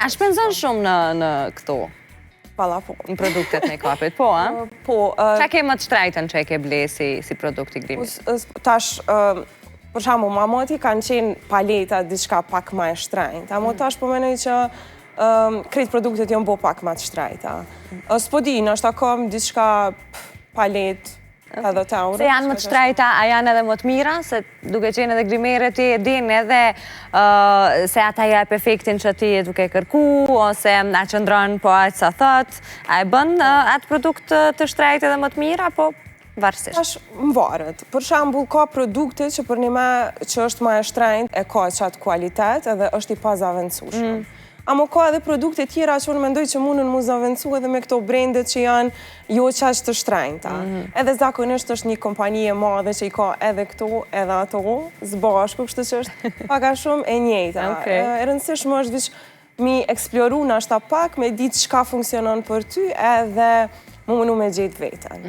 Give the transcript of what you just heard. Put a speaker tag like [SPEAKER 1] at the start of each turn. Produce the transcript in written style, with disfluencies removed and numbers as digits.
[SPEAKER 1] A shpenzon shumë në këtu?
[SPEAKER 2] Palla po.
[SPEAKER 1] Në produktet make-upit, po, a?
[SPEAKER 2] Po.
[SPEAKER 1] Qa ke më të shtrajtën që e ke ble si produkt i grimit?
[SPEAKER 2] Tash, për shamu, mamoti kanë qenë paleta diçka pak ma e shtrajnë. Amo tash po menoj që krejt produktet janë bo pak ma të shtrajta. S'po di, nështë akom diçka palet edhe të aurë.
[SPEAKER 1] Se janë më të shtrajta, a janë edhe më të mira? Se duke qenë edhe grimere ti e din edhe se ata jep efektin që ti e duke kërku, ose a qëndron po aqë sa thot, a e bën atë produkt të shtrajt edhe më të mira, po varësisht?
[SPEAKER 2] Tash më varet. Për shambull, ka produkte që për një me që është ma e shtrajnë, e ka qatë kualitet edhe është i pazavendësushëm. Amo ka edhe produkte tjera që unë mendoj që mundën mu zavendësu edhe me këto brendet që janë jo qaq të shtrajnëta. Edhe zakonisht është një kompani e madhe që i ka edhe këto, edhe ato, zbashku, kështë që është paka shumë e njejta. E rëndësishmë është vëq mi eksploru në ashta pak, me ditë qka funksionon për ty edhe mu mënu me gjetë vetën.